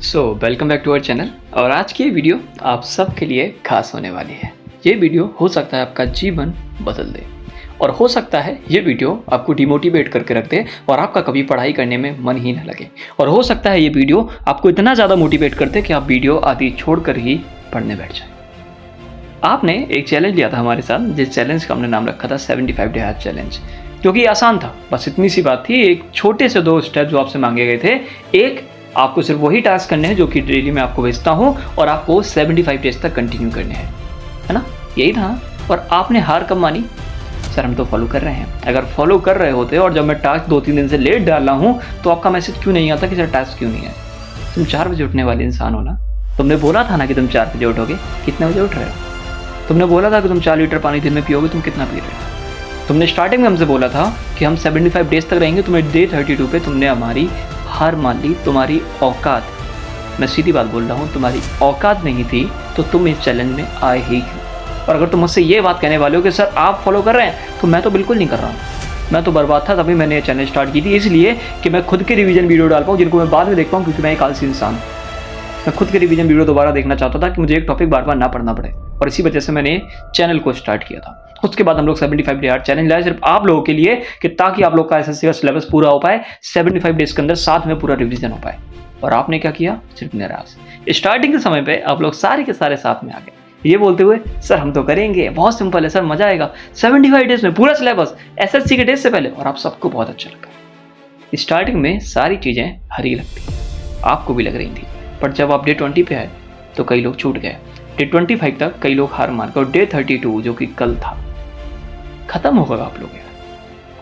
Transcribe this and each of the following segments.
Welcome back to our channel. और आज की ये वीडियो आप सबके लिए खास होने वाली है। ये वीडियो हो सकता है आपका जीवन बदल दे, और हो सकता है ये वीडियो आपको डिमोटिवेट करके रख दे और आपका कभी पढ़ाई करने में मन ही न लगे। और हो सकता है ये वीडियो आपको इतना ज़्यादा मोटिवेट कर दे कि आप वीडियो आदि छोड़कर ही पढ़ने बैठ जाए। आपने एक चैलेंज लिया था हमारे साथ, जिस चैलेंज का हमने नाम रखा था 75 डे हार्ड चैलेंज, जो कि आसान था। बस इतनी सी बात थी, एक छोटे से 2 स्टेप जो आपसे मांगे गए थे। एक, आपको सिर्फ वही टास्क करने हैं जो कि डेली मैं आपको भेजता हूं, और आपको 75 डेज तक कंटिन्यू करने हैं, है ना? यही था। और आपने हार कब मानी? सर हम तो फॉलो कर रहे हैं। अगर फॉलो कर रहे होते और जब मैं टास्क 2-3 दिन से लेट डाल रहा हूँ तो आपका मैसेज क्यों नहीं आता कि सर टास्क क्यों नहीं है? तुम 4 बजे उठने वाले इंसान हो ना? तुमने बोला था ना कि तुम 4 बजे उठोगे। कितने बजे उठ रहे हो? तुमने बोला था कि तुम 4 लीटर पानी दिन में पियोगे, तुम कितना पी रहे हो? तुमने स्टार्टिंग में हमसे बोला था कि हम 75 डेज तक रहेंगे। तुम्हें डे 32 पे तुमने हमारी हार मान ली। तुम्हारी औकात, मैं सीधी बात बोल रहा हूँ, तुम्हारी औकात नहीं थी तो तुम इस चैलेंज में आए ही क्यों? और अगर तुम मुझसे ये बात कहने वाले हो कि सर आप फॉलो कर रहे हैं, तो मैं तो बिल्कुल नहीं कर रहा हूँ। मैं तो बर्बाद था, तभी मैंने ये चैनल स्टार्ट की थी, इसलिए कि मैं खुद के रिवीजन वीडियो डाल पाऊँ जिनको मैं बाद में देख पाऊँ, क्योंकि मैं एक आलसी इंसान हूँ। मैं खुद के रिवीजन वीडियो दोबारा देखना चाहता था कि मुझे एक टॉपिक बार बार ना पढ़ना पड़े, और इसी वजह से मैंने चैनल को स्टार्ट किया था। उसके बाद हम लोग 75 डे हार्ड चैलेंज लाए सिर्फ आप लोगों के लिए, कि ताकि आप लोग का एसएससी का सिलेबस पूरा हो पाए, 75 डेज के अंदर साथ में पूरा रिवीजन हो पाए। और आपने क्या किया? सिर्फ निराश। स्टार्टिंग के समय पे आप लोग सारे के सारे साथ में आ गए, ये बोलते हुए सर हम तो करेंगे, बहुत सिंपल है सर, मजा आएगा, 75 डेज में पूरा सिलेबस एसएससी के डेज से पहले। और आप सबको बहुत अच्छा लगा। स्टार्टिंग में सारी चीजें हरी लगती, आपको भी लग रही थी, पर जब आप डे 20 पे आए तो कई लोग छूट गए। डे 25 तक कई लोग हार मान गए, और डे 32 जो कि कल था, खत्म होगा आप लोग।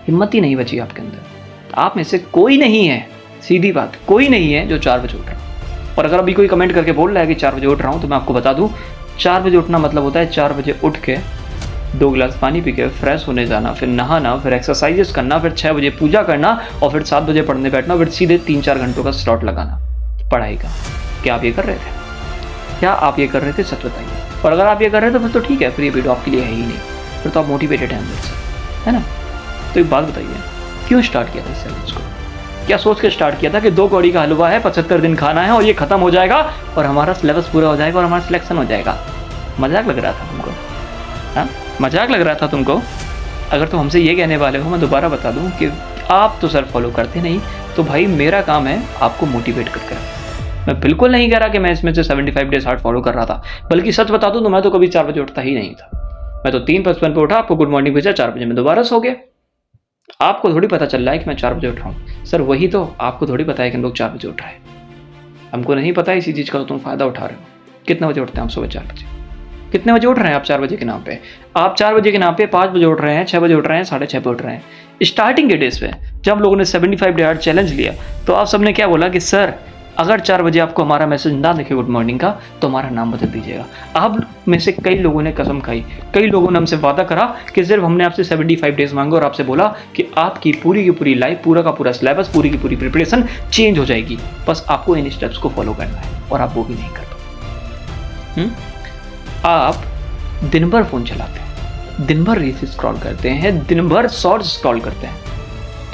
हिम्मत ही नहीं बची आपके अंदर। आप में से कोई नहीं है, सीधी बात, कोई नहीं है जो 4 बजे उठ रहा है। और अगर अभी कोई कमेंट करके बोल रहा है कि 4 बजे उठ रहा हूँ, तो मैं आपको बता दूँ, 4 बजे उठना मतलब होता है 4 बजे उठ के 2 गिलास पानी पी के फ्रेश होने जाना, फिर नहाना, फिर एक्सरसाइजेस करना, फिर 6 बजे पूजा करना, और फिर 7 बजे पढ़ने बैठना, फिर सीधे 3-4 घंटों का स्लॉट लगाना पढ़ाई का। क्या आप ये कर रहे थे? क्या आप ये कर रहे थे? सच बताइए। और अगर आप ये कर रहे थे फिर तो ठीक है, फिर ये वीडियो आपके लिए है ही नहीं, फिर तो आप मोटिवेटेड हैं अंदर से, है ना? तो एक बात बताइए, क्यों स्टार्ट किया था इस चैलेंज को? क्या सोच के स्टार्ट किया था कि 2 कौड़ी का हलवा है, 75 दिन खाना है, और ये खत्म हो जाएगा और हमारा सिलेबस पूरा हो जाएगा और हमारा सिलेक्शन हो जाएगा? मजाक लग रहा था तुमको? हाँ, मजाक लग रहा था तुमको? अगर तुम हमसे ये कहने वाले हो, मैं दोबारा बता दूं कि आप तो सर फॉलो करते नहीं, तो भाई मेरा काम है आपको मोटिवेट करके रखना। मैं बिल्कुल नहीं कह रहा कि मैं इसमें से 75 डेज हार्ड फॉलो कर रहा था, बल्कि सच बता दूं तो मैं तो कभी 4 बजे उठता ही नहीं था। मैं तो 3:55 पे उठा, आपको गुड मॉर्निंग भेजा, 4 बजे मैं दोबारा सो गया। आपको थोड़ी पता चल रहा है कि मैं 4 बजे उठ रहा हूँ सर, वही तो आपको थोड़ी पता है कि हम लोग 4 बजे उठ रहे हैं। हमको नहीं पता इसी चीज़ का, तो तुम फायदा उठा रहे हो। कितने बजे उठते हैं आप? सुबह 4 बजे। कितने बजे उठ रहे हैं आप 4 बजे के नाम पे? आप 4 बजे के नाम पे 5 बजे उठ रहे हैं, 6 बजे उठ रहे हैं, 6:30 पे उठ रहे हैं। स्टार्टिंग के डेज पे जब लोगों ने 75 डे हार्ड चैलेंज लिया, तो आप सबने क्या बोला कि सर अगर 4 बजे आपको हमारा मैसेज ना दिखे गुड मॉर्निंग का, तो हमारा नाम बदल दीजिएगा। आप में से कई लोगों ने कसम खाई, कई लोगों ने हमसे वादा करा कि सिर्फ हमने आपसे 75 डेज मांगे और आपसे बोला कि आपकी पूरी की पूरी लाइफ, पूरा का पूरा सिलेबस, पूरी की पूरी प्रिपरेशन चेंज हो जाएगी, बस आपको इन स्टेप्स को फॉलो करना है। और आप वो भी नहीं कर पाए। आप दिन भर फोन चलाते हैं, दिन भर रील्स स्क्रॉल करते हैं, दिन भर शॉर्ट्स स्क्रॉल करते हैं।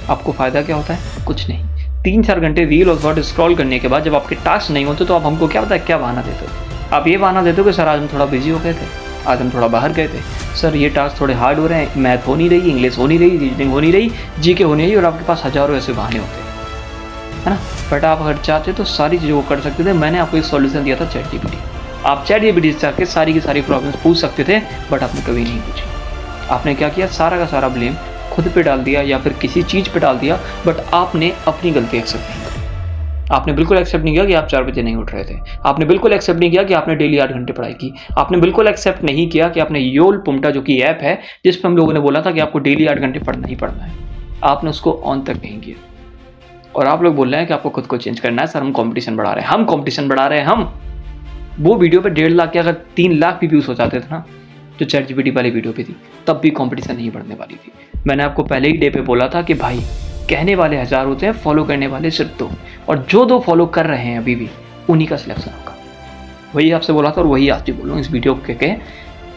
आपको फायदा क्या होता है? कुछ नहीं। 3-4 घंटे रील और शॉर्ट स्क्रॉल करने के बाद जब आपके टास्क नहीं होते, तो आप हमको क्या पता है क्या बहाना देते हो? आप ये बहाना देते हो कि सर आज हम थोड़ा बिजी हो गए थे, आज हम थोड़ा बाहर गए थे, सर ये टास्क थोड़े हार्ड हो रहे हैं, मैथ हो नहीं रही, इंग्लिश हो नहीं रही, रीजनिंग हो नहीं रही, जीके हो नहीं रही, और आपके पास हजारों ऐसे बहाने होते हैं, है ना? बट आप अगर चाहते तो सारी चीज़ों को कर सकते थे। मैंने आपको एक सॉल्यूशन दिया था, चैटजीपीटी। आप चैटजीपीटी से जाके सारी की सारी प्रॉब्लम्स पूछ सकते थे, बट आपने कभी नहीं पूछी। आपने क्या किया? सारा का सारा ब्लेम खुद पे डाल दिया या फिर किसी चीज़ पे डाल दिया, बट आपने अपनी गलती एक्सेप्ट नहीं की। आपने बिल्कुल एक्सेप्ट नहीं किया कि आप 4 बजे नहीं उठ रहे थे। आपने बिल्कुल एक्सेप्ट नहीं किया कि आपने डेली 8 घंटे पढ़ाई की। आपने बिल्कुल एक्सेप्ट नहीं किया कि आपने योल पुमटा, जो कि ऐप है जिस पर हम लोगों ने बोला था कि आपको डेली 8 घंटे पढ़ना ही पढ़ना है, आपने उसको ऑन तक नहीं किया। और आप लोग बोल रहे हैं कि आपको खुद को चेंज करना है। सर हम कॉम्पिटिशन बढ़ा रहे हैं, हम कॉम्पिटिशन बढ़ा रहे हैं। हम वो वीडियो पे 1.5 लाख के अगर 3 लाख भी व्यूज हो जाते थे ना, जो चैटजीपीटी वाली वीडियो पे थी, तब भी कंपटीशन नहीं बढ़ने वाली थी। मैंने आपको पहले ही डे पे बोला था कि भाई कहने वाले 1000 होते हैं, फॉलो करने वाले सिर्फ 2, और जो 2 फॉलो कर रहे हैं अभी भी, उन्हीं का सिलेक्शन होगा। वही आपसे बोला था और वही आज भी बोल रहा हूँ इस वीडियो के।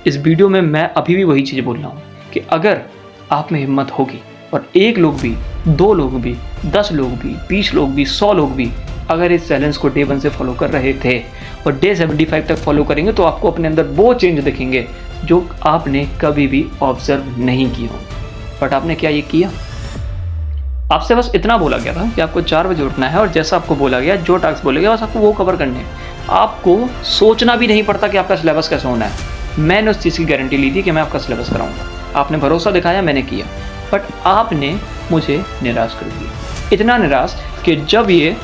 इस वीडियो में मैं अभी भी वही चीज़ बोल रहा हूँ कि अगर आप में हिम्मत होगी और 1 लोग भी, 2 लोग भी, 10 लोग भी, 20 लोग भी, 100 लोग भी अगर इस चैलेंज को डे 1 से फॉलो कर रहे थे और डे 75 तक फॉलो करेंगे तो आपको अपने अंदर वो चेंज दिखेंगे जो आपने कभी भी ऑब्जर्व नहीं किए होंगे। बट आपने क्या ये किया? आपसे बस इतना बोला गया था कि आपको 4 बजे उठना है और जैसा आपको बोला गया, जो टास्क बोला गया बस आपको वो कवर करने हैं। आपको सोचना भी नहीं पड़ता कि आपका सिलेबस कैसा होना है। मैंने उस चीज़ की गारंटी ली थी कि मैं आपका सिलेबस कराऊंगा। आपने भरोसा दिखाया, मैंने किया, बट आपने मुझे निराश कर दिया। इतना निराश कि जब ये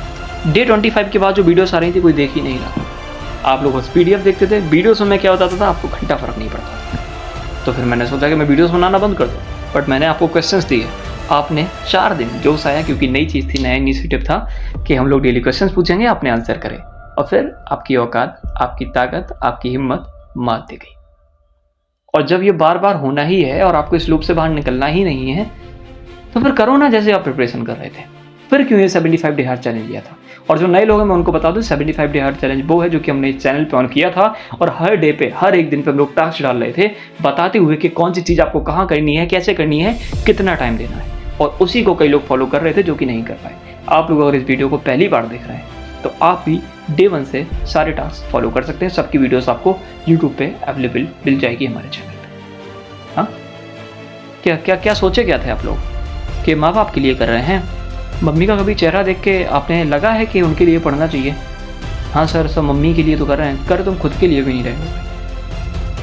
डे 25 के बाद जो वीडियोस आ रही थी कोई देख ही नहीं रहा। आप लोग बस PDF देखते थे। वीडियोस में क्या होता था, आपको घंटा फर्क नहीं पड़ता। तो फिर मैंने सोचा कि मैं वीडियोस बनाना बंद कर दूँ, बट मैंने आपको क्वेश्चंस दिए। आपने 4 दिन जोश आया, क्योंकि नई चीज़ थी, नया इनिशिएटिव था कि हम लोग डेली क्वेश्चंस पूछेंगे, आपने आंसर करें, और फिर आपकी औकात, आपकी ताकत, आपकी हिम्मत मात दी गई। और जब ये बार बार होना ही है और आपको इस लूप से बाहर निकलना ही नहीं है, तो फिर करो ना जैसे आप प्रिपरेशन कर रहे थे। फिर क्यों ये 75 डे हार्ड चैलेंज लिया था? और जो नए लोग हैं मैं उनको बता दूं, 75 डे हार्ड चैलेंज वो है जो कि हमने इस चैनल पे ऑन किया था और हर डे पे, हर एक दिन पे हम लोग टास्क डाल रहे थे, बताते हुए कि कौन सी चीज़ आपको कहाँ करनी है, कैसे करनी है, कितना टाइम देना है। और उसी को कई लोग फॉलो कर रहे थे जो कि नहीं कर पाए। आप लोग अगर इस वीडियो को पहली बार देख रहे हैं तो आप भी डे 1 से सारे टास्क फॉलो कर सकते हैं। सबकी वीडियोस आपको यूट्यूब पे अवेलेबल मिल जाएगी हमारे चैनल पे। हाँ, क्या क्या क्या सोचे क्या थे आप लोग कि माँ बाप के लिए कर रहे हैं? मम्मी का कभी चेहरा देख के आपने लगा है कि उनके लिए पढ़ना चाहिए? हाँ सर, सब मम्मी के लिए तो कर रहे हैं। कर तुम खुद के लिए भी नहीं रहे हो।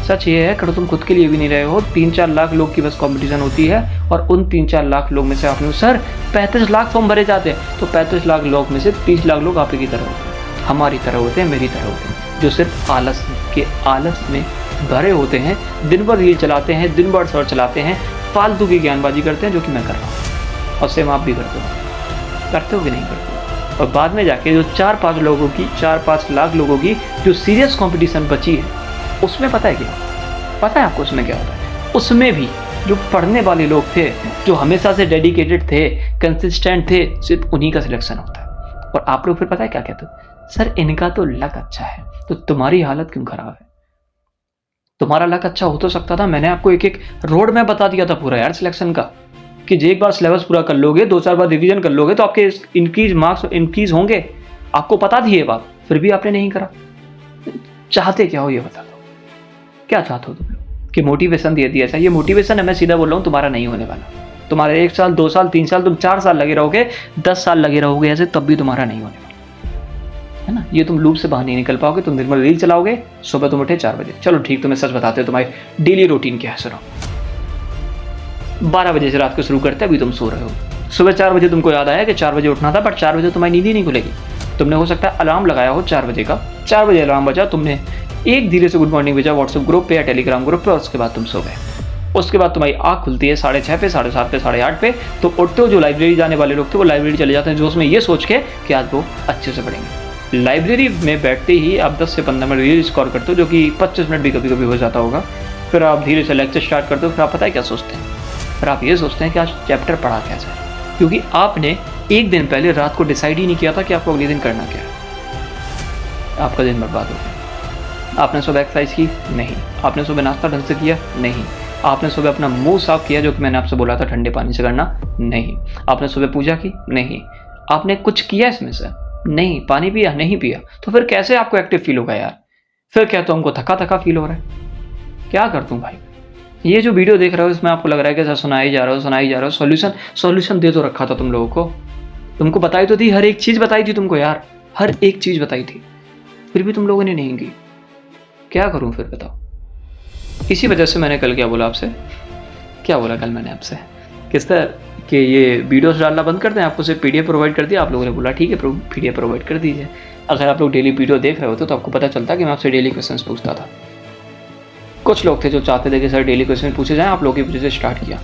सच ये है, कर तुम खुद के लिए भी नहीं रहे हो। 3-4 लाख लोग की बस कंपटीशन होती है और उन 3-4 लाख लोग में से आपने, सर 35 लाख फॉर्म भरे जाते हैं, तो 35 लाख लोग में से 30 लाख लोग आप ही की तरह होते हैं, हमारी तरह होते हैं, मेरी तरह होते हैं, जो सिर्फ आलस में भरे होते हैं, दिन भर रील चलाते हैं, दिन भर सर्च चलाते हैं, फालतू की ज्ञानबाजी करते हैं, जो कि मैं कर रहा हूँ और सेम आप भी करते हो कि नहीं करते हो। और बाद में जाके जो 4-5 लाख लोगों की जो सीरियस कंपटीशन बची है, उसमें पता है क्या? पता है आपको उसमें क्या होता है? उसमें भी जो पढ़ने वाले लोग थे, जो हमेशा से डेडिकेटेड थे, कंसिस्टेंट थे, सिर्फ उन्हीं का सिलेक्शन होता है। और आप लोग फिर पता है क्या कहते हो? सर इनका तो लक अच्छा है, तो तुम्हारी हालत क्यों खराब है? तुम्हारा लक अच्छा हो तो सकता था। मैंने आपको एक रोड मैप बता दिया था पूरा यार सिलेक्शन का, कि एक बार सिलेबस पूरा कर लोगे, 2-4 बार रिवीजन कर लोगे तो आपके इंक्रीज मार्क्स इंक्रीज होंगे। आपको पता थी ये बात, फिर भी आपने नहीं करा। चाहते क्या हो ये बता दो, क्या चाहते हो तुम लोग? कि मोटिवेशन दे दिया? ये मोटिवेशन है, मैं सीधा बोल रहा हूँ, तुम्हारा नहीं होने वाला। तुम्हारे 1 साल, 2 साल, 3 साल, तुम 4 साल लगे रहोगे, 10 साल लगे रहोगे ऐसे, तब भी तुम्हारा नहीं होने वाला, है ना। ये तुम लूप से बाहर नहीं निकल पाओगे। तुम दिन भर रील चलाओगे, सुबह तुम उठे 4 बजे। चलो ठीक, तुम्हें सच बताते हो तुम्हारी डेली रूटीन क्या है। सुनो, 12 बजे से रात को शुरू करते, अभी तुम सो रहे हो। सुबह 4 बजे तुमको याद आया कि 4 बजे उठना था, बट 4 बजे तुम्हारी नींद ही नहीं खुलेगी। तुमने हो सकता है अलार्म लगाया हो 4 बजे का, 4 बजे अलार्म बजा, तुमने एक धीरे से गुड मॉर्निंग भेजा व्हाट्सएप ग्रुप पे या टेलीग्राम ग्रुप पे, और उसके बाद तुम सो गए। उसके बाद तुम्हारी आँख खुलती है 6:30 पे, 7:30 पे, 8:30 पे, तो उठते हो। जो लाइब्रेरी जाने वाले लोग थे वो लाइब्रेरी चले जाते हैं जोश में ये सोच के कि आज वो अच्छे से पढ़ेंगे। लाइब्रेरी में बैठते ही आप 10 से 15 मिनट रील स्क्रॉल करते हो, जो कि 25 मिनट भी कभी कभी हो जाता होगा। फिर आप धीरे से लेक्चर स्टार्ट करते हो। फिर आप पता है क्या सोचते हैं? फिर आप ये सोचते हैं कि आज चैप्टर पढ़ा क्या जाए, क्योंकि आपने एक दिन पहले रात को डिसाइड ही नहीं किया था कि आपको अगले दिन करना क्या है। आपका दिन बर्बाद हो गया। आपने सुबह एक्सरसाइज की? नहीं। आपने सुबह नाश्ता ढंग से किया? नहीं। आपने सुबह अपना मुंह साफ किया, जो कि मैंने आपसे बोला था ठंडे पानी से करना? नहीं। आपने सुबह पूजा की? नहीं। आपने कुछ किया इसमें से? नहीं। पानी पिया? नहीं पिया। तो फिर कैसे आपको एक्टिव फील होगा यार? फिर क्या तो हमको थका थका फील हो रहा है। क्या कर दूं भाई? ये जो वीडियो देख रहे हो इसमें आपको लग रहा है कि सर सुनाई जा रहा हो। सॉल्यूशन दे तो रखा था तुम लोगों को, तुमको बताई तो थी, हर एक चीज़ बताई थी तुमको यार, हर एक चीज़ बताई थी, फिर भी तुम लोगों ने नहीं की। क्या करूं फिर बताओ? इसी वजह से मैंने कल क्या बोला आपसे? क्या बोला कल मैंने आपसे? किस तरह कि ये वीडियोस डालना बंद कर दें, आपको सिर्फ PDF प्रोवाइड कर दिया। आप लोगों ने बोला ठीक है PDF प्रोवाइड कर दीजिए। अगर आप लोग डेली वीडियो देख रहे होते तो आपको पता चलता कि मैं आपसे डेली क्वेश्चंस पूछता था। कुछ लोग थे जो चाहते थे कि सर डेली क्वेश्चन पूछे जाएं, आप लोगों की वजह से स्टार्ट किया।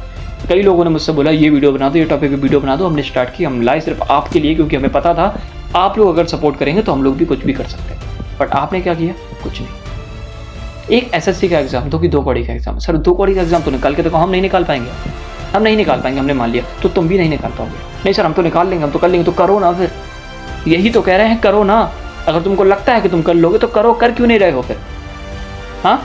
कई लोगों ने मुझसे बोला ये वीडियो बना दो, ये टॉपिक पे वीडियो बना दो। हमने स्टार्ट की, हम लाए सिर्फ आपके लिए, क्योंकि हमें पता था आप लोग अगर सपोर्ट करेंगे तो हम लोग भी कुछ भी कर सकते हैं। बट आपने क्या किया? कुछ नहीं। एक SSC का एग्जाम दो कि 2 कौड़ी का एग्जाम? सर 2 कौड़ी का एग्जाम तो निकाल के देखो। हम नहीं निकाल पाएंगे, हम नहीं निकाल पाएंगे, हमने मान लिया। तो तुम भी नहीं निकाल पाओगे? नहीं सर हम तो निकाल लेंगे, हम तो कर लेंगे। तो करो ना फिर, यही तो कह रहे हैं, करो ना। अगर तुमको लगता है कि तुम कर लोगे तो करो। कर क्यों नहीं रहे हो फिर? हाँ,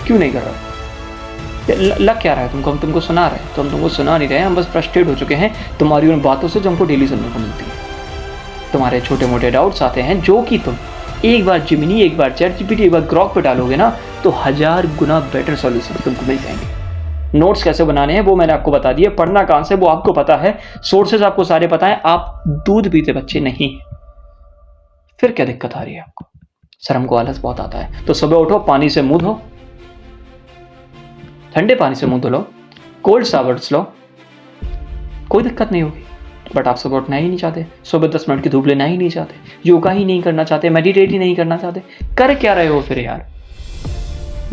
क्यों नहीं कर रहे हो? लग क्या रहा है तुमको? हम तुमको सुना रहे हैं तो हम तुमको सुना नहीं रहे हैं, हम बस फ्रस्ट्रेट हो चुके हैं तुम्हारी उन बातों से जो हमको डेली सुनने को मिलती है। तुम्हारे छोटे मोटे डाउट्स आते हैं जो कि तुम एक बार जिमिनी, एक बार चैट जीपीटी, एक बार ग्रॉक पे डालोगे ना तो 1000 गुना बेटर सॉल्यूशन तुमको मिल जाएंगे। नोट्स कैसे बनाने हैं वो मैंने आपको बता दिया, पढ़ना कहाँ से वो आपको पता है, सोर्सेज आपको सारे पता है, आप दूध पीते बच्चे नहीं। फिर क्या दिक्कत आ रही है आपको? सर हमको आलस बहुत आता है। तो सुबह उठो, पानी से मुंह धो, ठंडे पानी से मुंह धो लो, कोल्ड शावर्स लो, कोई दिक्कत नहीं होगी। बट आप सुबह उठना ही नहीं चाहते, सुबह 10 मिनट की धूप लेना ही नहीं चाहते, योगा ही नहीं करना चाहते, मेडिटेट ही नहीं करना चाहते, कर क्या रहे हो फिर यार?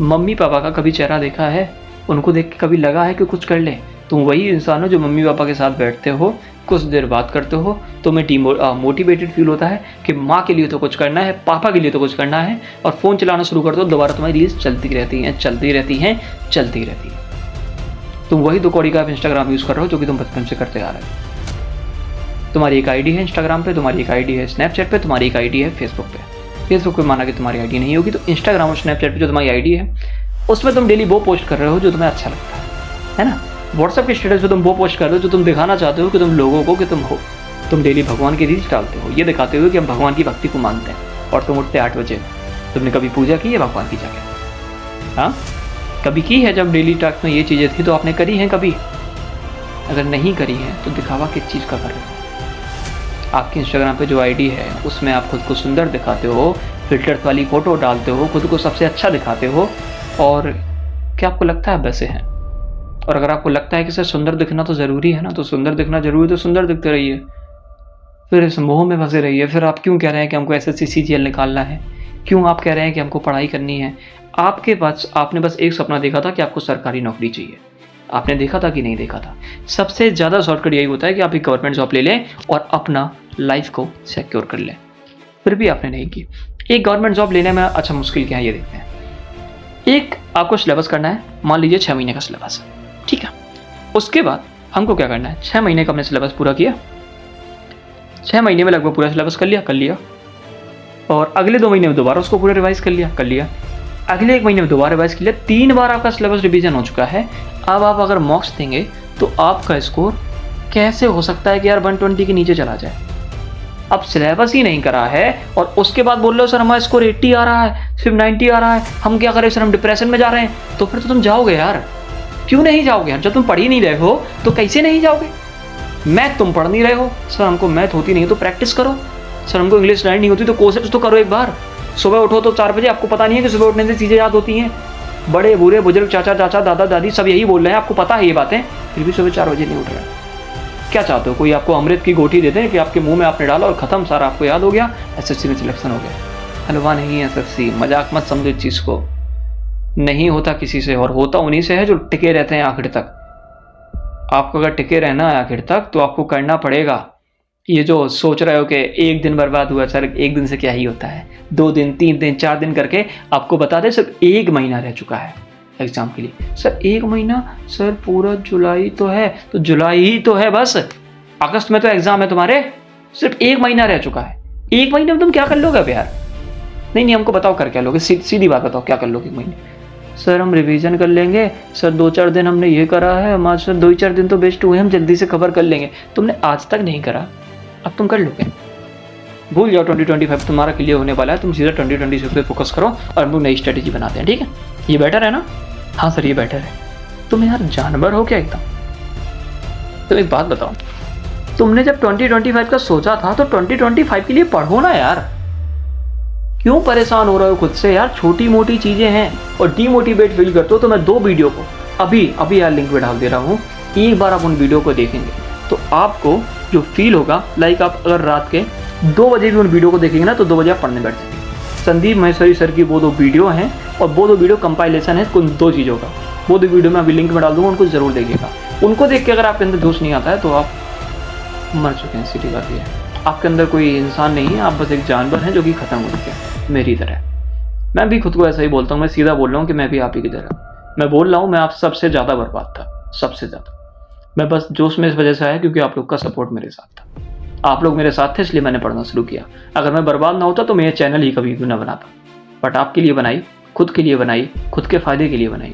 मम्मी पापा का कभी चेहरा देखा है? उनको देख के कभी लगा है कि कुछ कर ले? तुम वही इंसान हो जो मम्मी पापा के साथ बैठते हो, कुछ देर बात करते हो, तुम्हें मोटिवेटेड फील होता है कि माँ के लिए तो कुछ करना है, पापा के लिए तो कुछ करना है, और फ़ोन चलाना शुरू कर दो, दोबारा तुम्हारी रील्स चलती रहती हैं, चलती रहती हैं, चलती रहती हैं। तुम वही 2 कौड़ी का इंस्टाग्राम यूज़ कर रहे हो जो कि तुम बचपन से करते आ रहे हो। तुम्हारी एक आईडी है इंस्टाग्राम पे, तुम्हारी एक आईडी है स्नैपचैट पे, तुम्हारी एक आईडी है फेसबुक पे। फेसबुक पे माना कि तुम्हारी आईडी नहीं होगी, तो इंस्टाग्राम और स्नैपचैट पे जो तुम्हारी आईडी है उसमें तुम डेली वो पोस्ट कर रहे हो जो तुम्हें अच्छा लगता है ना? व्हाट्सएप के स्टेटस पे तुम वो पोस्ट कर रहे हो जो तुम दिखाना चाहते हो कि तुम लोगों को कि तुम हो। तुम डेली भगवान की रील्स डालते हो ये दिखाते हो कि हम भगवान की भक्ति को मानते हैं, और तुम उठते 8 बजे। तुमने कभी पूजा की है भगवान की जाके? हाँ, कभी की है? जब डेली टास्क में ये चीज़ें थी तो आपने करी हैं कभी? अगर नहीं करी है तो दिखावा किस चीज़ का कर रहे हो? आपकी इंस्टाग्राम पे जो आईडी है उसमें आप खुद को सुंदर दिखाते हो, फिल्टर्स वाली फ़ोटो डालते हो, खुद को सबसे अच्छा दिखाते हो, और क्या आपको लगता है वैसे हैं? और अगर आपको लगता है कि सर सुंदर दिखना तो ज़रूरी है ना, तो सुंदर दिखना ज़रूरी, तो सुंदर दिखते रहिए, फिर इस मोह में फंसे रहिए। फिर आप क्यों कह रहे हैं कि हमको SSC CGL निकालना है? क्यों आप कह रहे हैं कि हमको पढ़ाई करनी है? आपने बस एक सपना देखा था कि आपको सरकारी नौकरी चाहिए। आपने देखा था कि नहीं देखा था? सबसे ज़्यादा शॉर्टकट यही होता है कि आप एक गवर्नमेंट जॉब ले लें और अपना लाइफ को सिक्योर कर लें। फिर भी आपने नहीं की। एक गवर्नमेंट जॉब लेने में अच्छा मुश्किल क्या है ये देखते हैं। एक आपको सिलेबस करना है, मान लीजिए 6 महीने का सिलेबस है, ठीक है। उसके बाद हमको क्या करना है? 6 महीने का हमने सिलेबस पूरा किया, 6 महीने में लगभग पूरा सिलेबस कर लिया, और अगले 2 महीने में दोबारा उसको पूरा रिवाइज कर लिया, अगले 1 महीने में दोबारा रिवाइज कर लिया। 3 बार आपका सिलेबस रिवीजन हो चुका है। अब आप अगर मॉक्स देंगे तो आपका स्कोर कैसे हो सकता है कि यार 120 के नीचे चला जाए? अब सिलेबस ही नहीं करा है और उसके बाद बोल रहे हो सर हमारा स्कोर 80 आ रहा है, सिर्फ 90 आ रहा है, हम क्या करें सर, हम डिप्रेशन में जा रहे हैं। तो फिर तो तुम जाओगे यार, क्यों नहीं जाओगे यार? जब तुम पढ़ ही नहीं रहे हो तो कैसे नहीं जाओगे? मैथ तुम पढ़ नहीं रहे हो, सर हमको मैथ होती नहीं तो प्रैक्टिस करो, सर हमको इंग्लिश लर्न नहीं होती तो कोर्सेज तो करो एक बार। सुबह उठो तो 4 बजे, आपको पता नहीं है कि सुबह उठने से चीज़ें याद होती हैं? बड़े बूढ़े बुजुर्ग, चाचा चाचा, दादा दादी सब यही बोल रहे हैं, आपको पता है ये बातें, फिर भी सुबह 4 बजे नहीं उठ रहे। क्या चाहते हो? कोई आपको अमृत की गोटी देते हैं कि आपके मुंह में आपने डाला और खत्म, सारा आपको याद हो गया, SSC में सिलेक्शन हो गया? हलवा नहीं है SSC, मजाक मत समझो इस चीज़ को। नहीं होता किसी से, और होता उन्हीं से है जो टिके रहते हैं आखिर तक। आपको अगर टिके रहना है आखिर तक तो आपको करना पड़ेगा। ये जो सोच रहे हो कि एक दिन बर्बाद हुआ, सर एक दिन से क्या ही होता है, 2 दिन 3 दिन 4 दिन करके आपको बता दें, सिर्फ 1 महीना रह चुका है एग्जाम के लिए। सर 1 महीना, सर पूरा जुलाई तो है, तो जुलाई ही तो है बस, अगस्त में तो एग्जाम है तुम्हारे, सिर्फ 1 महीना रह चुका है। 1 महीने में तुम क्या कर लोगे अब यार? नहीं हमको बताओ कर क्या लोगे, सीधी बात बताओ, क्या कर लोगे 1 महीने? सर हम रिवीजन कर लेंगे, सर 2-4 दिन हमने ये करा है, हमारे सर 2-4 दिन तो बेस्ट हुए, हम जल्दी से कवर कर लेंगे। तुमने आज तक नहीं करा, अब तुम कर लोगे। भूल जाओ 2025 तुम्हारा क्लियर होने वाला है, तुम सीधा 2026 पे फोकस करो और हम लोग नई स्ट्रेटेजी बनाते हैं, ठीक है? ये बेटर है ना? हाँ सर ये बेटर है। तुम यार जानवर हो क्या एकदम? तो एक बात बताओ, तुमने जब 2025 का सोचा था तो 2025 के लिए पढ़ो ना यार, क्यों परेशान हो रहे हो खुद से यार? छोटी मोटी चीज़ें हैं और डीमोटिवेट फील करते हो तो मैं 2 वीडियो को अभी यार लिंक पे डाल दे रहा हूँ, एक बार आप उन वीडियो को देखेंगे तो आपको जो फील होगा, लाइक आप अगर रात के 2 बजे भी उन वीडियो को देखेंगे ना तो 2 बजे आप पढ़ने बैठ जाएंगे। संदीप महेश्वरी सर की वो 2 वीडियो हैं और वो 2 वीडियो कंपाइलेशन है उन 2 चीज़ों का। वो 2 वीडियो मैं अभी लिंक में डाल दूँगा, उनको ज़रूर देखिएगा। उनको देख के अगर आपके अंदर जोश नहीं आता है तो आप मर चुके हैं, सीधी बात ये है। आपके अंदर कोई इंसान नहीं है, आप बस एक जानवर हैं जो कि ख़त्म हो चुके हैं मेरी तरह। मैं भी खुद को ऐसा ही बोलता हूँ, मैं सीधा बोल रहा हूँ कि मैं भी आप ही की तरह। मैं बोल रहा हूँ मैं आप सबसे ज़्यादा बर्बाद था, सबसे ज़्यादा। मैं बस जोश में इस वजह से आया क्योंकि आप लोग का सपोर्ट मेरे साथ था, आप लोग मेरे साथ थे इसलिए मैंने पढ़ना शुरू किया। अगर मैं बर्बाद ना होता तो मेरा चैनल ही कभी भी ना बनाता, बट आपके लिए बनाई, खुद के लिए बनाई, खुद के फ़ायदे के लिए बनाई।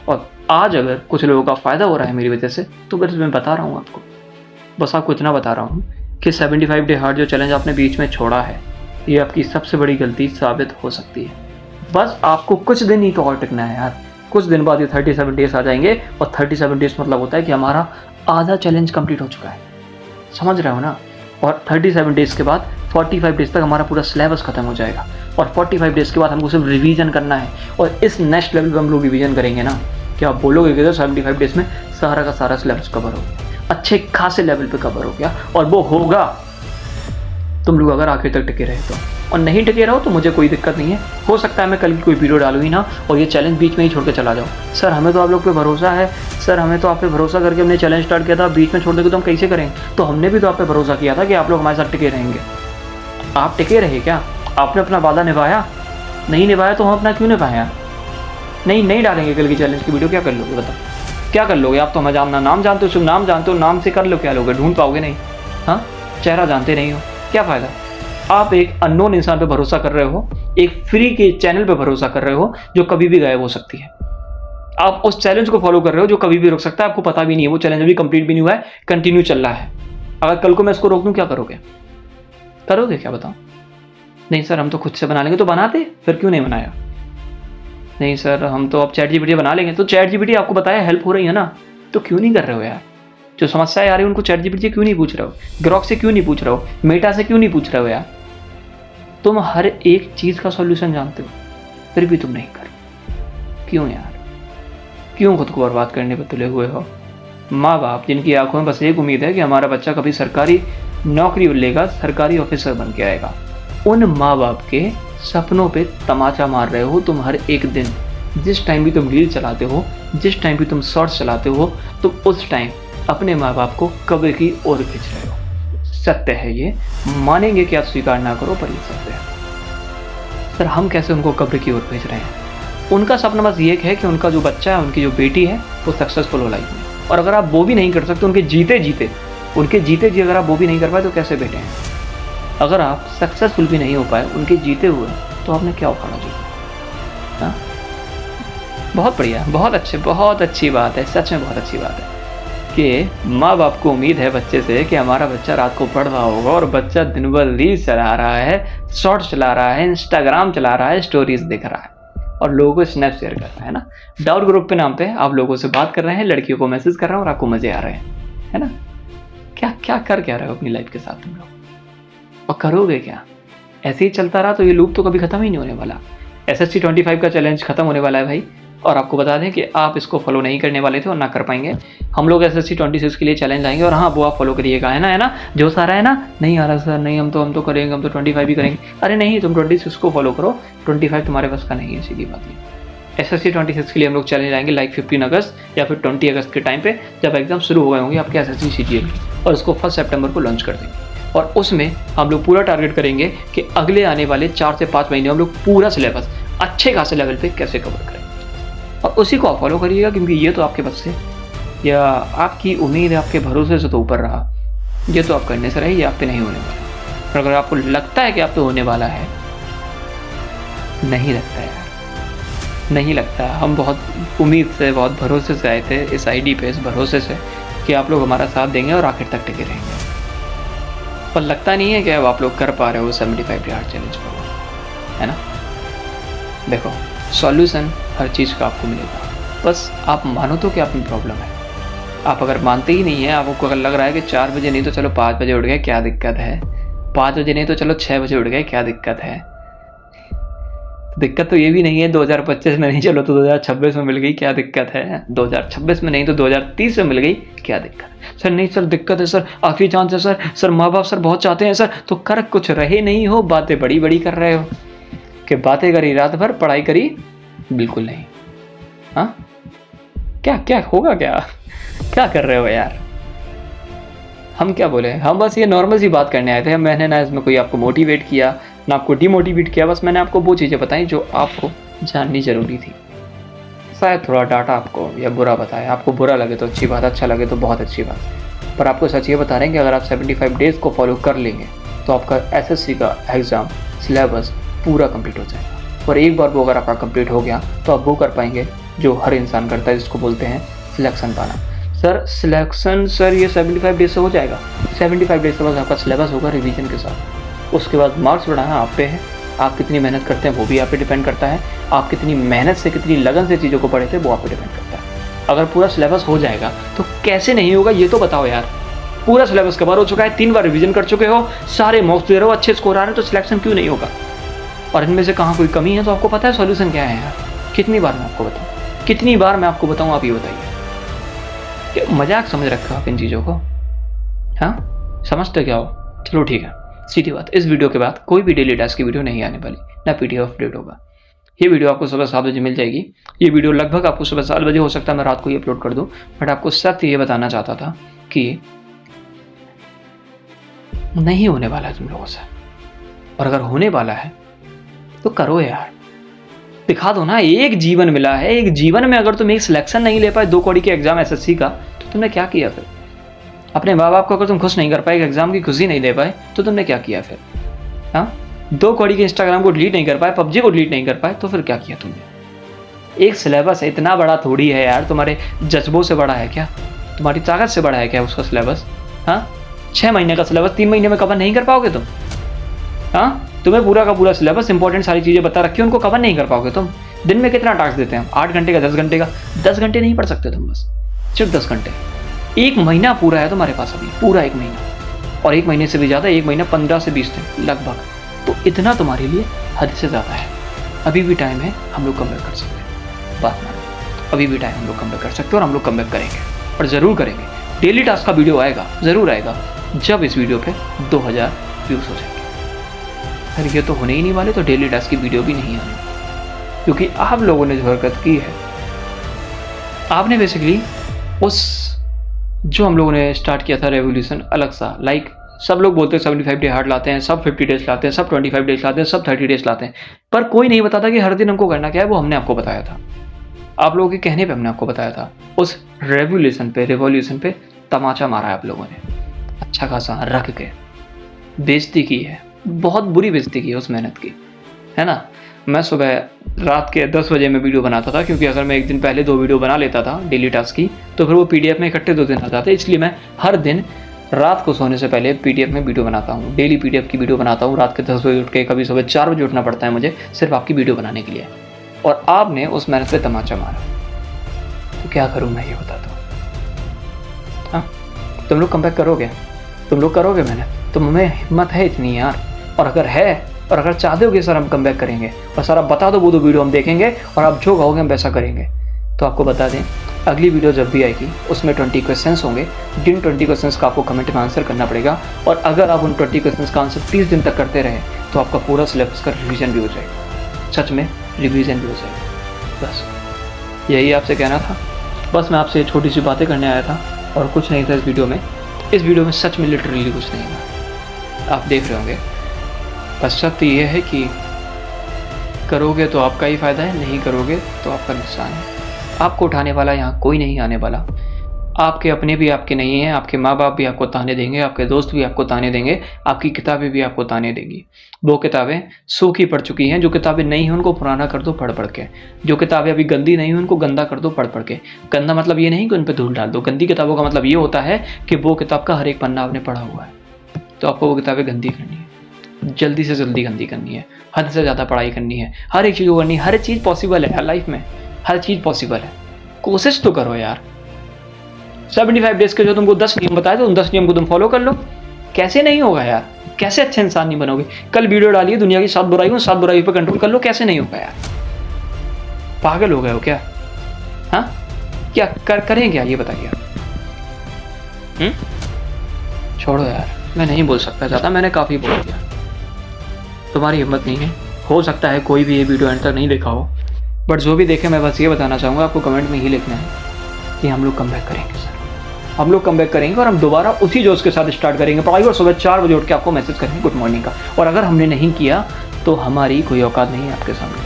और आज अगर कुछ लोगों का फ़ायदा हो रहा है मेरी वजह से तो बस मैं बता रहा हूँ आपको, बस आपको इतना बता रहा हूँ कि 75 डे हार्ड जो चैलेंज आपने बीच में छोड़ा है, ये आपकी सबसे बड़ी गलती साबित हो सकती है। बस आपको कुछ दिन ही तो और टिकना है यार। कुछ दिन बाद ये 37 डेज़ आ जाएंगे और 37 डेज़ मतलब होता है कि हमारा आधा चैलेंज कंप्लीट हो चुका है, समझ रहे हो ना। और 37 डेज़ के बाद 45 डेज़ तक हमारा पूरा सिलेबस खत्म हो जाएगा और 45 डेज़ के बाद हमको सिर्फ रिवीजन करना है। और इस नेक्स्ट लेवल पे हम लोग रिवीजन करेंगे ना कि आप बोलोगे कि 75 डेज़ में सारा का सारा सिलेबस कवर हो गया, अच्छे खासे लेवल पे कवर हो गया। और वो होगा तुम लोग अगर आखिर तक टिके रहे तो, और नहीं टिके रहो तो मुझे कोई दिक्कत नहीं है। हो सकता है मैं कल की कोई वीडियो डालूँ ही ना और ये चैलेंज बीच में ही छोड़ के चला जाऊँ। सर हमें तो आप लोग पे भरोसा है, सर हमें तो आप पे भरोसा करके हमने चैलेंज स्टार्ट किया था, बीच में छोड़ देंगे तो हम कैसे करेंगे। तो हमने भी तो आप पे भरोसा किया था कि आप लोग हमारे साथ टिके रहेंगे। आप टिके रहे क्या? आपने अपना वादा निभाया? नहीं निभाया तो हम अपना क्यों निभाया? नहीं डालेंगे कल की चैलेंज की वीडियो, क्या कर लोगे बताओ? क्या कर लोगे? आप तो हमें नाम जानते हो, शुभ नाम जानते हो, नाम से कर लो क्या लोगे? ढूंढ पाओगे नहीं? हाँ, चेहरा जानते नहीं हो, क्या फ़ायदा? आप एक अननोन इंसान पे भरोसा कर रहे हो, एक फ्री के चैनल पे भरोसा कर रहे हो जो कभी भी गायब हो सकती है। आप उस चैलेंज को फॉलो कर रहे हो जो कभी भी रुक सकता है, आपको पता भी नहीं है वो चैलेंज अभी कंप्लीट भी नहीं हुआ है, कंटिन्यू चल रहा है। अगर कल को मैं इसको रोक दूं क्या करोगे? करोगे क्या बताओ? नहीं सर हम तो खुद से बना लेंगे। तो बनाते, फिर क्यों नहीं बनाया? नहीं सर हम तो अब चैट जीपीटी बना लेंगे। तो चैट जीपीटी आपको बताया हेल्प हो रही है ना, तो क्यों नहीं कर रहे हो यार? जो समस्याएं आ रही है उनको चैट जीपीटी से क्यों नहीं पूछ रहे हो? ग्रॉक से क्यों नहीं पूछ रहे हो? मेटा से क्यों नहीं पूछ रहे हो यार? तुम हर एक चीज़ का सॉल्यूशन जानते हो, फिर भी तुम नहीं कर। क्यों यार? क्यों खुद को बर्बाद करने पर तुले हुए हो? माँ बाप जिनकी आंखों में बस एक उम्मीद है कि हमारा बच्चा कभी सरकारी नौकरी लेगा, सरकारी ऑफिसर बन के आएगा, उन माँ बाप के सपनों पे तमाचा मार रहे हो तुम हर एक दिन। जिस टाइम भी तुम रील चलाते हो, जिस टाइम भी तुम शॉर्ट्स चलाते हो, तुम उस टाइम अपने माँ बाप को कब्र की ओर खींच रहे हो। सत्य है ये, मानेंगे कि आप स्वीकार ना करो पर ये सत्य है। सर हम कैसे उनको कब्र की ओर भेज रहे हैं? उनका सपना बस ये है कि उनका जो बच्चा है, उनकी जो बेटी है वो सक्सेसफुल हो लाइफ में। और अगर आप वो भी नहीं कर सकते उनके जीते जी अगर आप वो भी नहीं कर पाए तो कैसे बेटे हैं? अगर आप सक्सेसफुल भी नहीं हो पाए उनके जीते हुए, तो आपने क्या उखाड़ा जी? हाँ, बहुत बढ़िया, बहुत अच्छी बात है, सच में बहुत अच्छी बात है कि माँ बाप को उम्मीद है बच्चे से कि हमारा बच्चा रात को पढ़ रहा होगा और बच्चा दिन भर रील्स चला रहा है, शॉर्ट्स चला रहा है, इंस्टाग्राम चला रहा है, स्टोरीज देख रहा है और लोगों को स्नैप शेयर कर रहा है ना। डाउट ग्रुप पे नाम पे आप लोगों से बात कर रहे हैं, लड़कियों को मैसेज कर रहे हैं और आपको मजे आ रहे हैं, है ना। क्या कर क्या रहे हो अपनी लाइफ के साथ तुम लोग, और करोगे क्या? ऐसे ही चलता रहा तो ये लूप तो कभी खत्म ही नहीं होने वाला। SSC 25 का चैलेंज खत्म होने वाला है भाई, और आपको बता दें कि आप इसको फॉलो नहीं करने वाले थे और ना कर पाएंगे। हम लोग SSC 26 के लिए चैलेंज लाएंगे और हाँ वो आप फॉलो करिएगा, है ना। जो सारा है ना, नहीं आ रहा सर, नहीं हम तो करेंगे, हम तो 25 ही करेंगे। अरे नहीं, तुम 26 को फॉलो करो, 25 तुम्हारे पास का नहीं है, सीधी बात है। SSC 26 के लिए हम लोग चैलेंज लाएंगे लाइक 15 अगस्त या फिर 20 अगस्त के टाइम पे, जब एग्जाम शुरू हो गए होंगे आपके SSC CGL, और उसको 1 सितंबर को लॉन्च कर देंगे। और उसमें हम लोग पूरा टारगेट करेंगे कि अगले आने वाले 4 से 5 महीने हम लोग पूरा सिलेबस अच्छे खासे लेवल पे कैसे कवर करें, और उसी को आप फॉलो करिएगा, क्योंकि ये तो आपके बस से या आपकी उम्मीद है, आपके भरोसे से तो ऊपर रहा, ये तो आप करने से रहे, ये आप पे नहीं होने वाला। और अगर आपको लगता है कि आप पे होने वाला है, नहीं लगता यार, नहीं लगता। हम बहुत उम्मीद से, बहुत भरोसे से आए थे इस ID पे, इस भरोसे से कि आप लोग हमारा साथ देंगे और आखिर तक टिके रहेंगे, पर लगता नहीं है कि अब आप लोग कर पा रहे हो 75 डे हार्ड चैलेंज को, है ना। देखो, सॉल्यूशन हर चीज़ का आपको मिलेगा, बस आप मानो तो कि आप में प्रॉब्लम है। आप अगर मानते ही नहीं है, आपको अगर लग रहा है कि 4 बजे नहीं तो चलो 5 बजे उठ गए, क्या दिक्कत है, 5 बजे नहीं तो चलो 6 बजे उठ गए, क्या दिक्कत है। दिक्कत तो ये भी नहीं है 2025 में नहीं चलो तो 2026 में मिल गई, क्या दिक्कत है। 2026 में नहीं तो 2030 में मिल गई, क्या दिक्कत है। सर नहीं सर दिक्कत है सर, आखिरी चांस है सर, सर माँ बाप सर बहुत चाहते हैं सर, तो कर कुछ रहे नहीं हो, बातें बड़ी बड़ी कर रहे हो कि बातें करी रात भर, पढ़ाई करी बिल्कुल नहीं। हाँ, क्या होगा, क्या कर रहे हो यार। हम क्या बोले, हम बस ये नॉर्मल सी बात करने आए थे। मैंने ना इसमें कोई आपको मोटिवेट किया ना आपको डिमोटिवेट किया, बस मैंने आपको वो चीज़ें बताई जो आपको जाननी ज़रूरी थी। शायद थोड़ा डाटा आपको या बुरा बताया, आपको बुरा लगे तो अच्छी बात, अच्छा लगे तो बहुत अच्छी बात, पर आपको सच ये बता रहे हैं कि अगर आप 75 डेज़ को फॉलो कर लेंगे तो आपका SSC का एग्ज़ाम सिलेबस पूरा कंप्लीट हो जाएगा। और एक बार वो अगर आपका कंप्लीट हो गया तो आप वो कर पाएंगे जो हर इंसान करता है, जिसको बोलते हैं सिलेक्शन पाना। सर सिलेक्शन सर ये 75 डेज से हो जाएगा। 75 डेज के बाद आपका सिलेबस होगा रिवीजन के साथ। उसके बाद मार्क्स बढ़ाना आप पे है, आप कितनी मेहनत करते हैं वो भी आप पे डिपेंड करता है। आप कितनी मेहनत से कितनी लगन से चीज़ों को पढ़े थे वो आप पे डिपेंड करता है। अगर पूरा सिलेबस हो जाएगा तो कैसे नहीं होगा ये तो बताओ यार। पूरा सिलेबस कवर हो चुका है, 3 बार रिवीजन कर चुके हो, सारे मॉक्स दे रहे हो, अच्छे स्कोर आ रहे हैं, तो सिलेक्शन क्यों नहीं होगा? और इनमें से कहाँ कोई कमी है? तो आपको पता है सॉल्यूशन क्या है यार? कितनी बार मैं आपको बताऊँ, कितनी बार मैं आपको बताऊँ, आप ये बताइए। क्या मजाक समझ रखा आप इन चीज़ों को? हाँ समझते क्या हो? चलो ठीक है, सीधी बात, इस वीडियो के बाद कोई भी डेली टास्क की वीडियो नहीं आने वाली, ना PDF अपडेट होगा। ये वीडियो आपको सुबह 7 बजे मिल जाएगी। ये वीडियो लगभग आपको सुबह 7 बजे, हो सकता है मैं रात को ही अपलोड कर दूं, बट आपको सत्य ये बताना चाहता था कि नहीं होने वाला है तुम लोगों से। और अगर होने वाला है तो करो यार, दिखा दो ना। एक जीवन मिला है, एक जीवन में अगर तुम एक सिलेक्शन नहीं ले पाए 2 कौड़ी के एग्जाम SSC का, तो तुमने क्या किया फिर? अपने माँ बाप को अगर तुम खुश नहीं कर पाए, एग्जाम की खुशी नहीं दे पाए, तो तुमने क्या किया फिर? हाँ 2 कौड़ी के इंस्टाग्राम को डिलीट नहीं कर पाए, PUBG को डिलीट नहीं कर पाए, तो फिर क्या किया तुमने? एक सिलेबस है, इतना बड़ा थोड़ी है यार, तुम्हारे जज्बों से बड़ा है क्या? तुम्हारी ताकत से बड़ा है क्या उसका सिलेबस? हाँ 6 महीने का सिलेबस 3 महीने में कवर नहीं कर पाओगे तुम? हाँ तुम्हें पूरा का पूरा सिलेबस, इंपॉर्टेंट सारी चीज़ें बता रखी है, उनको कवर नहीं कर पाओगे तुम? दिन में कितना टास्क देते हैं? 8 घंटे का, 10 घंटे का? 10 घंटे नहीं पढ़ सकते तुम, बस सिर्फ 10 घंटे। 1 महीना पूरा है तुम्हारे पास अभी, पूरा 1 महीना, और 1 महीने से भी ज़्यादा, 1 महीना 15 से 20 दिन लगभग। तो इतना तुम्हारे लिए हद से ज़्यादा है। अभी भी टाइम है, हम लोग कम बैक कर सकते हैं। बात मानो, अभी भी टाइम हम लोग कम बैक कर सकते हैं, और हम लोग कम बैक करेंगे, और ज़रूर करेंगे। डेली टास्क का वीडियो आएगा, ज़रूर आएगा, जब इस वीडियो पे 2000 व्यूज़ हो जाएंगे। अरे ये तो होने ही नहीं वाले, तो डेली टास्क की वीडियो भी नहीं आनी, क्योंकि आप लोगों ने जो हरकत की है, आपने बेसिकली उस जो हम लोगों ने स्टार्ट किया था रेवोल्यूशन अलग सा, लाइक सब लोग बोलते हैं 75 डे हार्ड लाते हैं, सब 50 डेज लाते हैं, सब 25 डेज लाते हैं, सब 30 डेज लाते हैं, पर कोई नहीं बताता कि हर दिन हमको करना क्या है। वो हमने आपको बताया था, आप लोगों के कहने पे हमने आपको बताया था। उस रेवोल्यूशन पे तमाचा मारा है आप लोगों ने, अच्छा खासा रख के बेइज्जती की है, बहुत बुरी बेइज्जती की है उस मेहनत की, है ना। मैं सुबह रात के 10 बजे में वीडियो बनाता था, क्योंकि अगर मैं एक दिन पहले 2 वीडियो बना लेता था डेली टास्क की, तो फिर वो PDF में इकट्ठे 2 दिन आ जाते, इसलिए मैं हर दिन रात को सोने से पहले PDF में वीडियो बनाता हूँ, डेली PDF की वीडियो बनाता हूँ। रात के 10 बजे उठ के, कभी सुबह 4 बजे उठना पड़ता है मुझे, सिर्फ आपकी वीडियो बनाने के लिए। और आपने उस मेहनत पे तमाचा मारा, तो क्या करूँ मैं ये बताता हूँ। हाँ तुम लोग कम बैक करोगे, तुम लोग करोगे मेहनत, तो हमें हिम्मत है इतनी यार। और अगर है, और अगर चाहते हो कि सर हम कम बैक करेंगे, और सर आप बता दो वो 2 वीडियो हम देखेंगे, और आप जो कहोगे हम वैसा करेंगे, तो आपको बता दें अगली वीडियो जब भी आएगी उसमें 20 क्वेश्चंस होंगे, जिन 20 क्वेश्चंस का आपको कमेंट में आंसर करना पड़ेगा। और अगर आप उन 20 क्वेश्चंस का आंसर 30 दिन तक करते रहे, तो आपका पूरा सिलेबस का रिवीजन भी हो जाएगा, सच में रिवीजन भी हो जाएगा। बस यही आपसे कहना था, बस मैं आपसे छोटी सी बातें करने आया था, और कुछ नहीं था इस वीडियो में। इस वीडियो में सच में लिटरली कुछ नहीं था, आप देख रहे होंगे। बस सत्य ये है कि करोगे तो आपका ही फ़ायदा है, नहीं करोगे तो आपका नुकसान है। आपको उठाने वाला यहाँ कोई नहीं आने वाला। आपके अपने भी आपके नहीं हैं, आपके माँ बाप भी आपको ताने देंगे, आपके दोस्त भी आपको ताने देंगे, आपकी किताबें भी आपको ताने देंगी। वो किताबें सूखी पड़ चुकी हैं, जो किताबें नहीं हैं उनको पुराना कर दो पढ़ पढ़ के, जो किताबें अभी गंदी नहीं हैं उनको गंदा कर दो पढ़ पढ़ के। गंदा मतलब ये नहीं कि उन पर धूल डाल दो, गंदी किताबों का मतलब ये होता है कि वो किताब का हर एक पन्ना आपने पढ़ा हुआ है, तो आपको वो किताबें गंदी करनी है, जल्दी से जल्दी गंदी करनी है, हद से ज़्यादा पढ़ाई करनी है, हर एक चीज़ करनी है। हर चीज़ पॉसिबल है यार लाइफ में, हर चीज़ पॉसिबल है, कोशिश तो करो यार। 75 डेज के जो तुमको 10 नियम बताए थे, उन 10 नियम को तुम फॉलो कर लो। कैसे नहीं होगा यार, कैसे अच्छे इंसान नहीं बनोगे? कल वीडियो डालिए दुनिया की 7 बुराइयों, 7 बुराइयों पर कंट्रोल कर लो, कैसे नहीं होगा यार? पागल हो गए हो क्या? हाँ क्या करें क्या ये बताइए। छोड़ो यार, मैं नहीं बोल सकता ज़्यादा, मैंने काफ़ी बोल दिया। तुम्हारी हिम्मत नहीं है, हो सकता है कोई भी ये वीडियो एंड तक नहीं देखा हो, बट जो भी देखे मैं बस ये बताना चाहूँगा, आपको कमेंट में ही लिखना है कि हम लोग कम बैक करेंगे सर, हम लोग कम बैक करेंगे, और हम दोबारा उसी जोश के साथ स्टार्ट करेंगे पढ़ाई, और सुबह 4 बजे उठ के आपको मैसेज करेंगे गुड मॉर्निंग का। और अगर हमने नहीं किया तो हमारी कोई औकात नहीं है आपके सामने।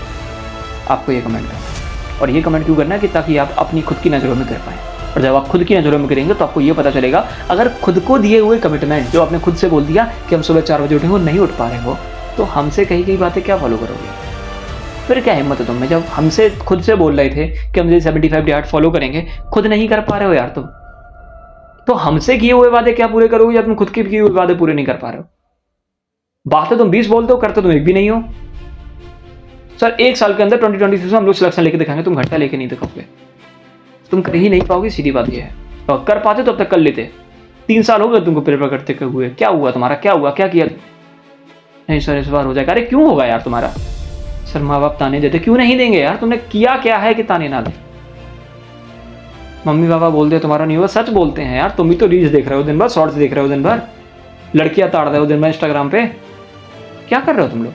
आपको ये कमेंट करना, और ये कमेंट क्यों करना है कि ताकि आप अपनी खुद की नज़रों में कर पाएँ। और जब आप खुद की नज़रों में करेंगे तो आपको ये पता चलेगा, अगर खुद को दिए हुए कमिटमेंट जो आपने खुद से बोल दिया कि हम सुबह 4 बजे उठेंगे, वो नहीं उठ पा रहे हो, तो हमसे कही गई बातें क्या फॉलो करोगे? फिर क्या हिम्मत है तुम में? जब हमसे खुद से बोल रहे थे कि हम 75 डे हार्ड फॉलो करेंगे, खुद नहीं कर पा रहे हो यार तुम, तो हमसे किए हुए वादे क्या पूरे करोगे या तुम खुद के किए हुए वादे पूरे नहीं कर पा रहे हो? बातें तुम 20 बोलते हो, करते तुम एक भी नहीं हो। सर 1 साल के अंदर 2026 में हम लोग सिलेक्शन लेके दिखाएंगे, तुम घंटा लेके नहीं दिखाओगे, तुम कर ही नहीं पाओगे, सीधी बात ये है। और कर पाते तो अब तक कर लेते। 3 साल हो गए तुमको प्रेफर करते हुए, क्या हुआ तुम्हारा, क्या हुआ, क्या किया? नहीं सर इस बार हो जाएगा। अरे क्यों होगा यार तुम्हारा? सर माँ बाप ताने देते, क्यों नहीं देंगे यार? तुमने किया क्या है कि ताने ना दे? मम्मी पापा बोलते तुम्हारा नहीं होगा, सच बोलते हैं यार। तुम भी तो रील्स देख रहे हो दिन भर, शॉर्ट्स देख रहे हो दिन भर, लड़कियां ताड़ रहे हो दिन भर इंस्टाग्राम पे, क्या कर रहे हो तुम लोग?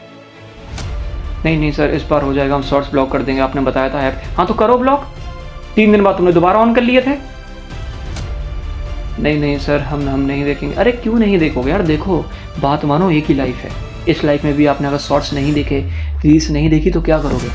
नहीं नहीं सर इस बार हो जाएगा, हम शॉर्ट्स ब्लॉक कर देंगे, आपने बताया था ऐप। हाँ तो करो ब्लॉक, 3 दिन बाद तुमने दोबारा ऑन कर लिए थे। नहीं नहीं सर हम नहीं देखेंगे। अरे क्यों नहीं देखोगे यार? देखो बात मानो, एक ही लाइफ है, इस लाइफ में भी आपने अगर शॉर्ट्स नहीं देखे, रील्स नहीं देखी तो क्या करोगे?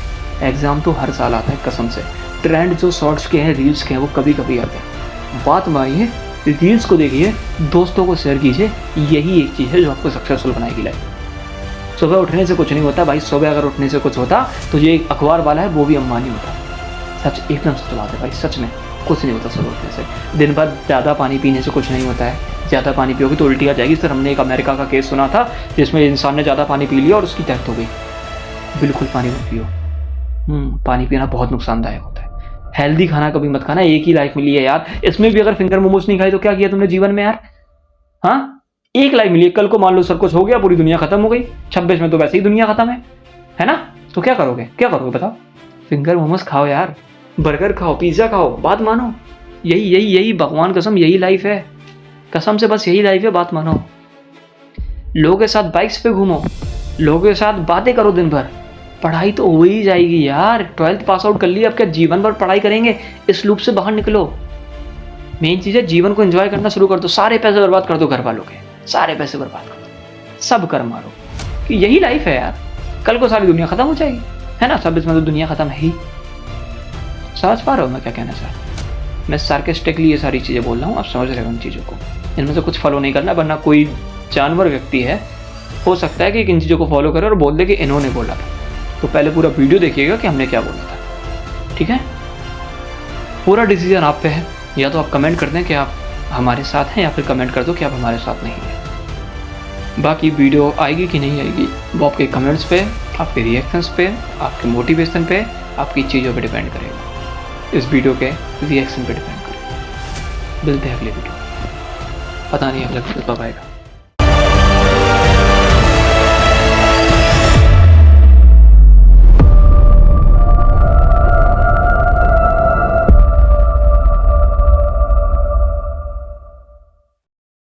एग्जाम तो हर साल आता है कसम से। ट्रेंड जो शॉर्ट्स के हैं, रील्स के हैं, वो कभी कभी आते हैं। बात मानिए, रील्स को देखिए, दोस्तों को शेयर कीजिए, यही एक चीज़ है जो आपको सक्सेसफुल बनाएगी लाइफ। सुबह उठने से कुछ नहीं होता भाई, सुबह अगर उठने से कुछ होता तो ये अखबार वाला है वो भी अंबानी होता। सच, एकदम सच बात है भाई, सच में कुछ नहीं होता सुबह उठने से। दिन भर ज़्यादा पानी पीने से कुछ नहीं होता है, ज़्यादा पानी पियोगे तो उल्टी आ जाएगी। सर हमने एक अमेरिका का केस सुना था जिसमें इंसान ने ज़्यादा पानी पी लिया और उसकी डेथ हो गई। बिल्कुल पानी मत पियो, पानी पीना बहुत नुकसानदायक होता है। हेल्दी खाना कभी मत खाना, एक ही लाइफ मिली है यार, इसमें भी अगर फिंगर मोमोज नहीं खाई तो क्या किया तुमने जीवन में यार? हाँ, एक लाइफ मिली है, कल को मान लो सब कुछ हो गया, पूरी दुनिया खत्म हो गई। 26 में तो वैसे ही दुनिया खत्म है ना? तो क्या करोगे, क्या करोगे बताओ? फिंगर मोमोज खाओ यार, बर्गर खाओ, पिज्जा खाओ, बात मानो। यही भगवान कसम यही लाइफ है, कसम से बस यही लाइफ है, बात मानो। लोगों के साथ बाइक्स पे घूमो, लोगों के साथ बातें करो दिन भर, पढ़ाई तो हो ही जाएगी यार। 12th पास आउट कर लिया, अब क्या जीवन भर पढ़ाई करेंगे? इस लूप से बाहर निकलो। मेन चीज़ है जीवन को एंजॉय करना शुरू कर दो। सारे पैसे बर्बाद कर दो घर वालों के, सारे पैसे बर्बाद कर दो, सब कर मारो, कि यही लाइफ है यार। कल को सारी दुनिया खत्म हो जाएगी, है ना? 26 में तो दुनिया खत्म है ही। समझ पा रहे हो मैं क्या कहना चाह रहा हूँ? मैं सार्केस्टिकली ये सारी चीज़ें बोल रहा हूँ, आप समझ रहे हो उन चीज़ों को। इनमें से कुछ फॉलो नहीं करना, वरना कोई जानवर व्यक्ति है, हो सकता है कि इन चीज़ों को फॉलो करे और बोल दे कि इन्होंने बोला था। तो पहले पूरा वीडियो देखिएगा कि हमने क्या बोला था, ठीक है? पूरा डिसीजन आप पे है, या तो आप कमेंट कर दें कि आप हमारे साथ हैं, या फिर कमेंट कर दो कि आप हमारे साथ नहीं हैं। बाकी वीडियो आएगी कि नहीं आएगी वो आपके कमेंट्स पे, आपके रिएक्शंस पे, आपके मोटिवेशन पे, आपकी चीज़ों पे डिपेंड करेगा। इस वीडियो के रिएक्शन पे डिपेंड करेगा। मिलते हैं अगले वीडियो, पता नहीं अगला वीडियो कब आएगा।